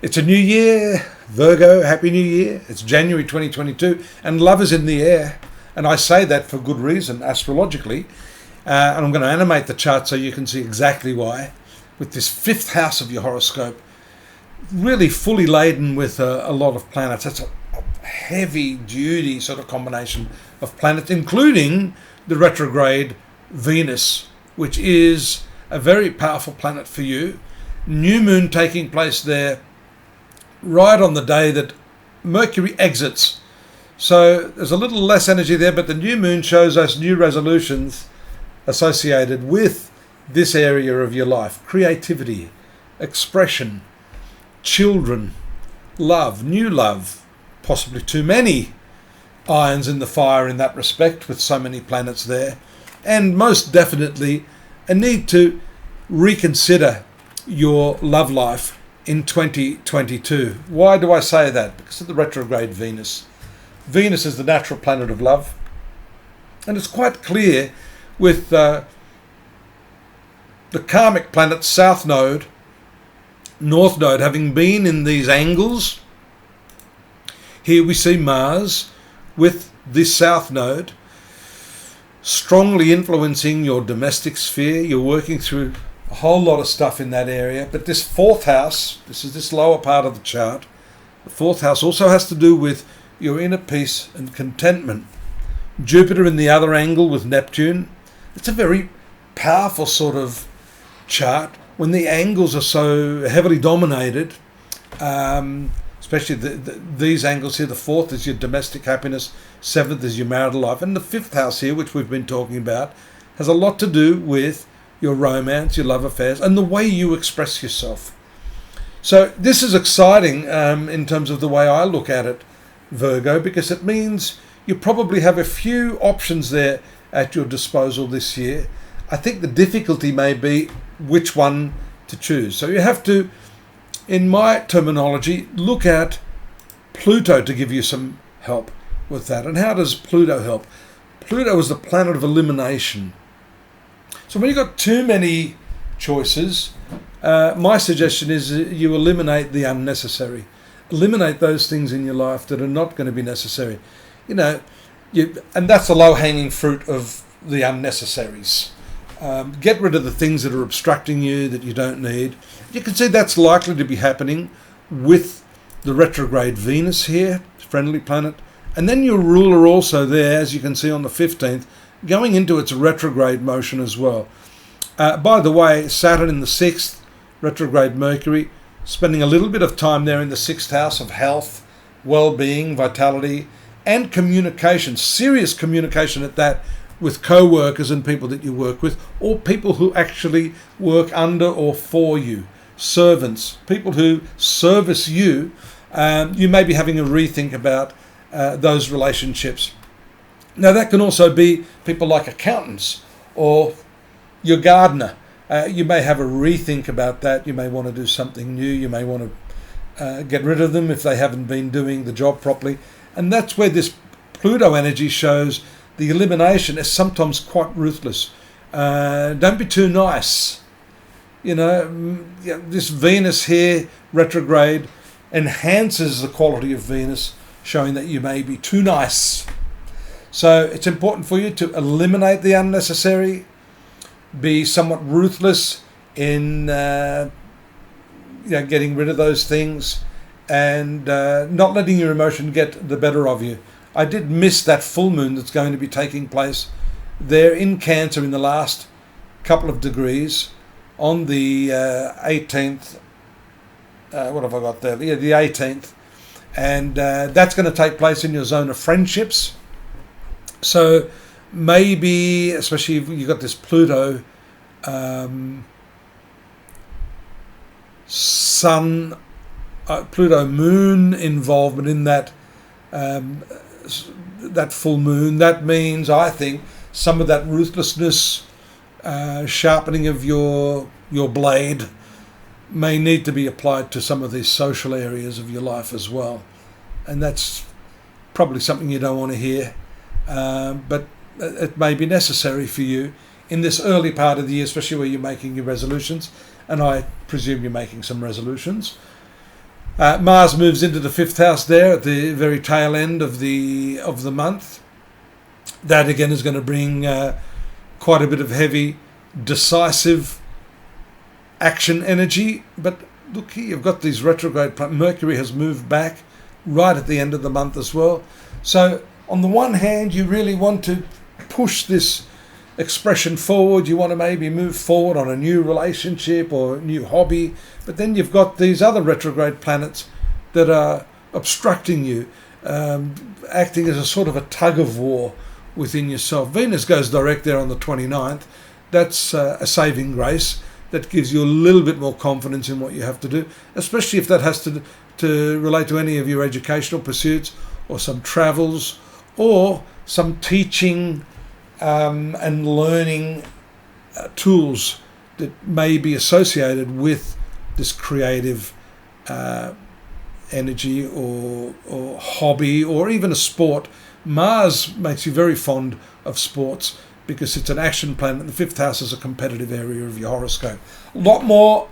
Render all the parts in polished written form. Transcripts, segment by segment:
It's a new year, Virgo, Happy New Year. It's January 2022 and love is in the air. And I say that for good reason, astrologically. And I'm going to animate the chart so you can see exactly why. With this fifth house of your horoscope, really fully laden with a lot of planets. That's a heavy duty sort of combination of planets, including the retrograde Venus, which is a very powerful planet for you. New moon taking place there right on the day that Mercury exits. So there's a little less energy there, but the new moon shows us new resolutions associated with this area of your life. Creativity, expression, children, love, new love, possibly too many irons in the fire in that respect with so many planets there. And most definitely a need to reconsider your love life in 2022. Why do I say that? Because of the retrograde Venus. Venus is the natural planet of love. And it's quite clear with the karmic planet South Node, North Node having been in these angles. Here we see Mars with this South Node strongly influencing your domestic sphere. You're working through a whole lot of stuff in that area. But this fourth house, this is this lower part of the chart, the fourth house also has to do with your inner peace and contentment. Jupiter in the other angle with Neptune. It's a very powerful sort of chart when the angles are so heavily dominated, especially these angles here. The fourth is your domestic happiness, seventh is your marital life, and the fifth house here, which we've been talking about, has a lot to do with your romance, your love affairs, and the way you express yourself. So this is exciting in terms of the way I look at it, Virgo, because it means you probably have a few options there at your disposal this year. I think the difficulty may be which one to choose. So you have to, in my terminology, look at Pluto to give you some help with that. And how does Pluto help? Pluto is the planet of elimination. So when you've got too many choices, my suggestion is you eliminate the unnecessary. Eliminate those things in your life that are not going to be necessary. And that's the low-hanging fruit of the unnecessaries. Get rid of the things that are obstructing you, that you don't need. You can see that's likely to be happening with the retrograde Venus here, friendly planet. And then your ruler also there, as you can see on the 15th, going into its retrograde motion as well. By the way, Saturn in the 6th, retrograde Mercury, spending a little bit of time there in the 6th house of health, well-being, vitality, and communication, serious communication at that, with co-workers and people that you work with, or people who actually work under or for you, servants, people who service you. You may be having a rethink about those relationships. Now that can also be people like accountants or your gardener. You may have a rethink about that. You may want to do something new. You may want to get rid of them if they haven't been doing the job properly. And that's where this Pluto energy shows the elimination is sometimes quite ruthless. Don't be too nice. This Venus here, retrograde, enhances the quality of Venus, showing that you may be too nice. So it's important for you to eliminate the unnecessary, be somewhat ruthless in getting rid of those things, and not letting your emotion get the better of you. I did miss that full moon that's going to be taking place there in Cancer in the last couple of degrees on the 18th. What have I got there? Yeah, the 18th. And that's going to take place in your zone of friendships. So maybe, especially if you've got this Pluto Sun, Pluto Moon involvement in that that full moon, that means, I think, some of that ruthlessness, sharpening of your blade may need to be applied to some of these social areas of your life as well. And that's probably something you don't want to hear, but it may be necessary for you in this early part of the year, especially where you're making your resolutions, and I presume you're making some resolutions. Mars moves into the 5th house there at the very tail end of the month. That again is going to bring quite a bit of heavy, decisive action energy. But look here, you've got these retrograde. Mercury has moved back right at the end of the month as well. So on the one hand, you really want to push this expression forward. You want to maybe move forward on a new relationship or a new hobby. But then you've got these other retrograde planets that are obstructing you, acting as a sort of a tug of war within yourself. Venus goes direct there on the 29th. That's a saving grace that gives you a little bit more confidence in what you have to do, especially if that has to relate to any of your educational pursuits or some travels or some teaching and learning tools that may be associated with this creative energy or hobby or even a sport. Mars makes you very fond of sports because it's an action planet. The 5th house is a competitive area of your horoscope. A lot more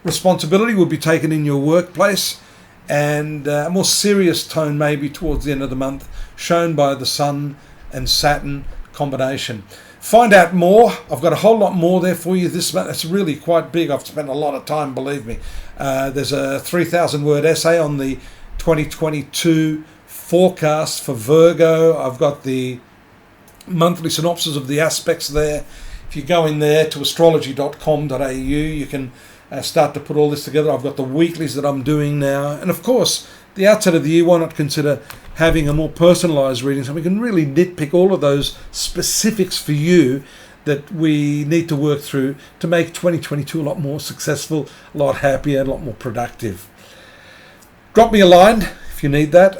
responsibility will be taken in your workplace, and a more serious tone maybe towards the end of the month, shown by the Sun and Saturn combination. Find out more. I've got a whole lot more there for you this month. It's really quite big. I've spent a lot of time, believe me. There's a 3,000 word essay on the 2022 forecast for Virgo. I've got the monthly synopsis of the aspects there. If you go in there to astrology.com.au, you can start to put all this together. I've got the weeklies that I'm doing now. And of course, the outset of the year, why not consider having a more personalised reading so we can really nitpick all of those specifics for you that we need to work through to make 2022 a lot more successful, a lot happier, a lot more productive. Drop me a line if you need that.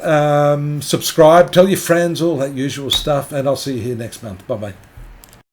Subscribe, tell your friends, all that usual stuff, and I'll see you here next month. Bye-bye.